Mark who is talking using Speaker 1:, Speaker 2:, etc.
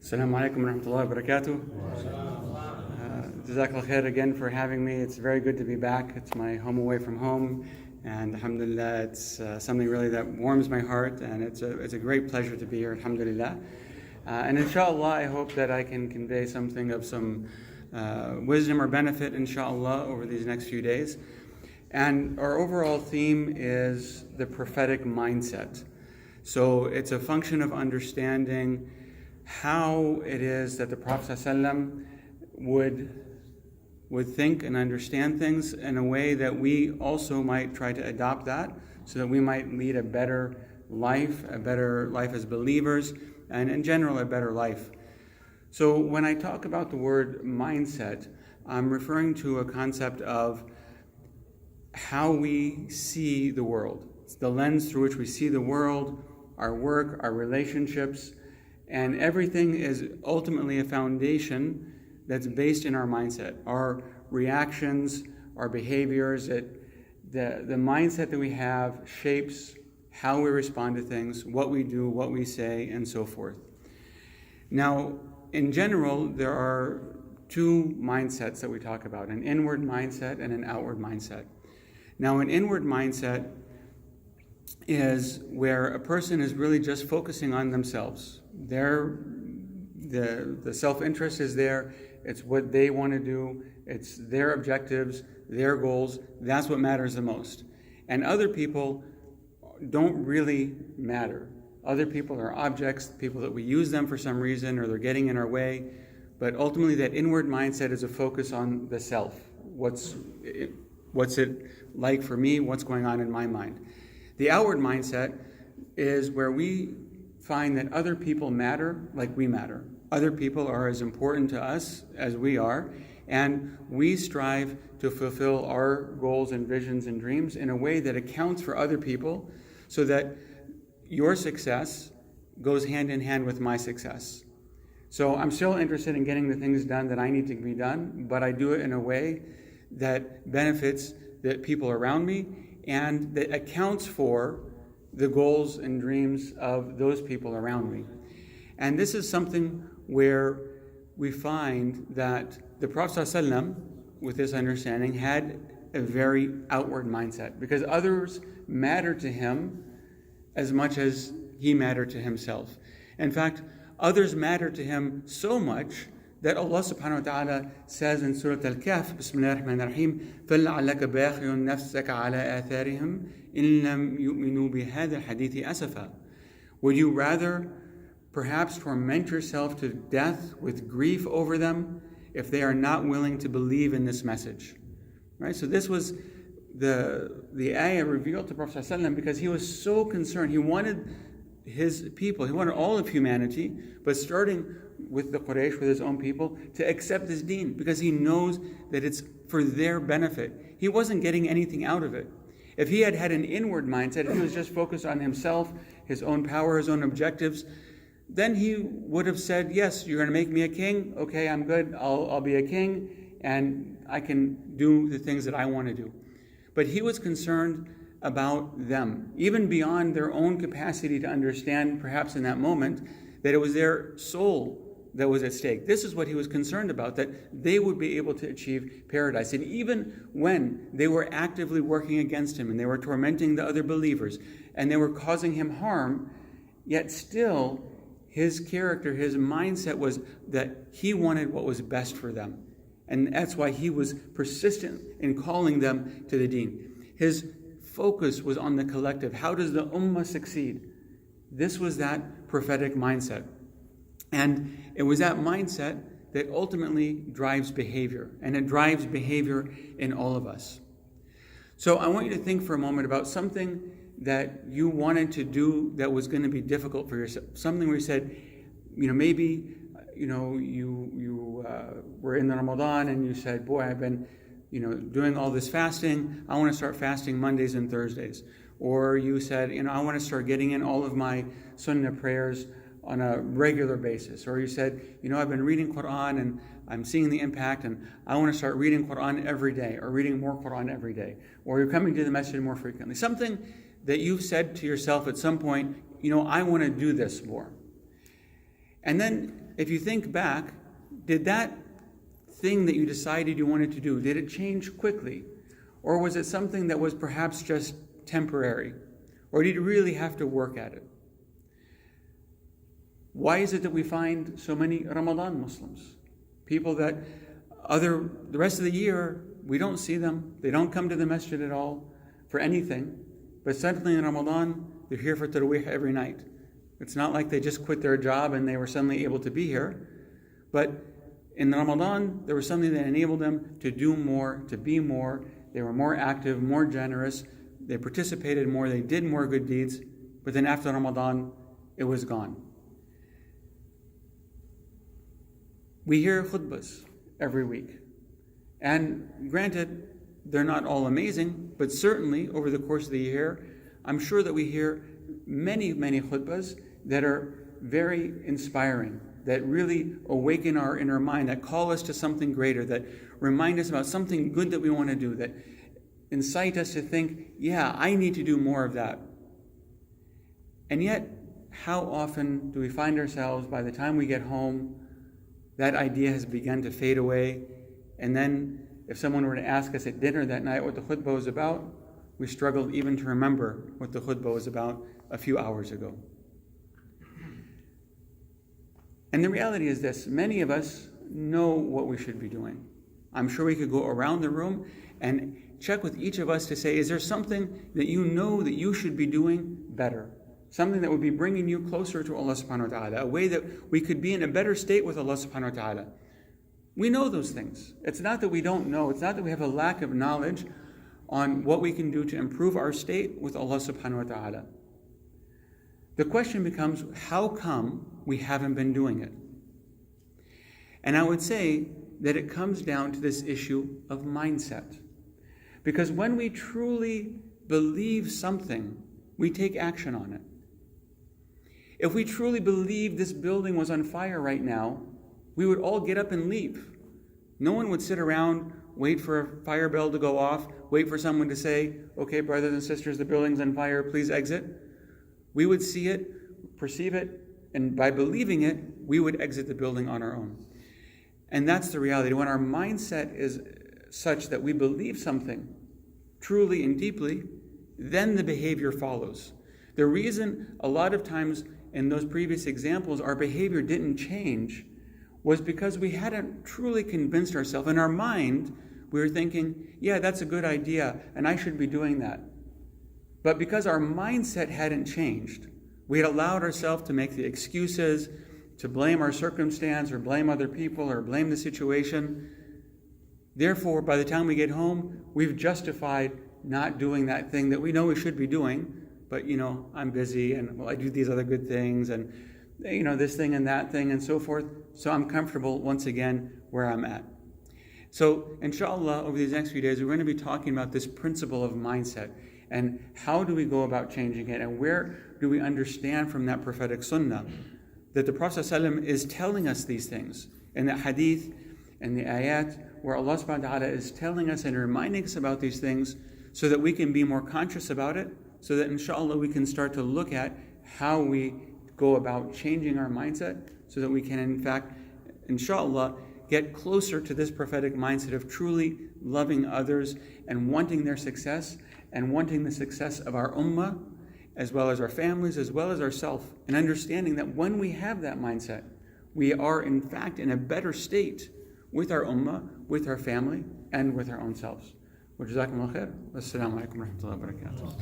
Speaker 1: Assalamu alaikum wa rahmatullahi wa barakatuh. Jazakallah khair again for having me. It's very good to be back. It's my home away from home, and alhamdulillah, it's something really that warms my heart, and it's a great pleasure to be here, alhamdulillah. And inshallah, I hope that I can convey something of some wisdom or benefit, inshallah, over these next few days. And our overall theme is the prophetic mindset. So it's a function of understanding how it is that the Prophet ﷺ would think and understand things in a way that we also might try to adopt that, so that we might lead a better life as believers, and in general a better life. So when I talk about the word mindset, I'm referring to a concept of how we see the world. It's the lens through which we see the world, our work, our relationships, and everything is ultimately a foundation that's based in our mindset. Our reactions, our behaviors, the mindset that we have shapes how we respond to things, what we do, what we say, and so forth. Now, in general, there are two mindsets that we talk about, an inward mindset and an outward mindset. Now, an inward mindset is where a person is really just focusing on themselves. The self-interest is there. It's what they want to do. It's their objectives, their goals. That's what matters the most. And other people don't really matter. Other people are objects, people that we use them for some reason, or they're getting in our way. But ultimately, that inward mindset is a focus on the self. What's it like for me? What's going on in my mind? The outward mindset is where we find that other people matter like we matter. Other people are as important to us as we are, and we strive to fulfill our goals and visions and dreams in a way that accounts for other people, so that your success goes hand in hand with my success. So I'm still interested in getting the things done that I need to be done, but I do it in a way that benefits the people around me and that accounts for the goals and dreams of those people around me. And this is something where we find that the Prophet ﷺ, with this understanding, had a very outward mindset, because others matter to him as much as he mattered to himself. In fact, others matter to him so much that Allah subhanahu wa ta'ala says in Surah Al-Kahf, Bismillah ar-Rahman ar-Rahim, فَلَعَلَّكَ بَاخِعٌ نَفْسَكَ عَلَىٰ آثَارِهِمْ إِن لَمْ يُؤْمِنُوا بِهَذَا الْحَدِيثِ أَسَفًا. Would you rather perhaps torment yourself to death with grief over them if they are not willing to believe in this message? Right? So this was the ayah revealed to Prophet ﷺ because he was so concerned. He wanted his people, he wanted all of humanity, but starting with the Quraysh, with his own people, to accept this deen, because he knows that it's for their benefit. He wasn't getting anything out of it. If he had had an inward mindset, if he was just focused on himself, his own power, his own objectives, then he would have said, yes, you're going to make me a king. Okay, I'm good. I'll be a king, and I can do the things that I want to do. But he was concerned about them, even beyond their own capacity to understand, perhaps in that moment, that it was their soul that was at stake. This is what he was concerned about, that they would be able to achieve paradise. And even when they were actively working against him, and they were tormenting the other believers, and they were causing him harm, yet still his character, his mindset was that he wanted what was best for them. And that's why he was persistent in calling them to the deen. His focus was on the collective. How does the ummah succeed? This was that prophetic mindset. And it was that mindset that ultimately drives behavior. And it drives behavior in all of us. So I want you to think for a moment about something that you wanted to do that was going to be difficult for yourself. Something where you said, maybe, you were in the Ramadan and you said, boy, I've been, doing all this fasting. I want to start fasting Mondays and Thursdays. Or you said, I want to start getting in all of my sunnah prayers on a regular basis. Or you said, I've been reading Quran and I'm seeing the impact, and I want to start reading Quran every day, or reading more Quran every day. Or you're coming to the masjid more frequently. Something that you've said to yourself at some point, I want to do this more. And then if you think back, did that thing that you decided you wanted to do, did it change quickly? Or was it something that was perhaps just temporary? Or did you really have to work at it? Why is it that we find so many Ramadan Muslims? People that the rest of the year, we don't see them. They don't come to the masjid at all for anything. But suddenly in Ramadan, they're here for Taraweeh every night. It's not like they just quit their job and they were suddenly able to be here. But in Ramadan, there was something that enabled them to do more, to be more. They were more active, more generous. They participated more. They did more good deeds. But then after Ramadan, it was gone. We hear khutbahs every week. And granted, they're not all amazing, but certainly over the course of the year, I'm sure that we hear many, many khutbahs that are very inspiring, that really awaken our inner mind, that call us to something greater, that remind us about something good that we want to do, that incite us to think, yeah, I need to do more of that. And yet, how often do we find ourselves, by the time we get home, that idea has begun to fade away, and then if someone were to ask us at dinner that night what the khutbah was about, we struggled even to remember what the khutbah was about a few hours ago. And the reality is this: many of us know what we should be doing. I'm sure we could go around the room and check with each of us to say, is there something that you know that you should be doing better? Something that would be bringing you closer to Allah subhanahu wa ta'ala, a way that we could be in a better state with Allah subhanahu wa ta'ala. We know those things. It's not that we don't know. It's not that we have a lack of knowledge on what we can do to improve our state with Allah subhanahu wa ta'ala. The question becomes, how come we haven't been doing it? And I would say that it comes down to this issue of mindset. Because when we truly believe something, we take action on it. If we truly believed this building was on fire right now, we would all get up and leave. No one would sit around, wait for a fire bell to go off, wait for someone to say, okay, brothers and sisters, the building's on fire, please exit. We would see it, perceive it, and by believing it, we would exit the building on our own. And that's the reality. When our mindset is such that we believe something truly and deeply, then the behavior follows. The reason a lot of times in those previous examples our behavior didn't change was because we hadn't truly convinced ourselves. In our mind, we were thinking, yeah, that's a good idea, and I should be doing that. But because our mindset hadn't changed, we had allowed ourselves to make the excuses, to blame our circumstance, or blame other people, or blame the situation. Therefore, by the time we get home, we've justified not doing that thing that we know we should be doing, but I'm busy, and I do these other good things, and this thing and that thing and so forth, so I'm comfortable once again where I'm at. So inshallah, over these next few days, we're going to be talking about this principle of mindset, and how do we go about changing it, and where do we understand from that prophetic sunnah that the Prophet ﷺ is telling us these things in the hadith and the ayat, where Allah subhanahu wa ta'ala is telling us and reminding us about these things so that we can be more conscious about it, so that inshallah we can start to look at how we go about changing our mindset, so that we can in fact, inshallah, get closer to this prophetic mindset of truly loving others and wanting their success and wanting the success of our ummah, as well as our families, as well as ourselves, and understanding that when we have that mindset, we are in fact in a better state with our ummah, with our family, and with our own selves. Wa jazakumullah khair. Wassalamu alaikum wa rahmatullahi wa barakatuh.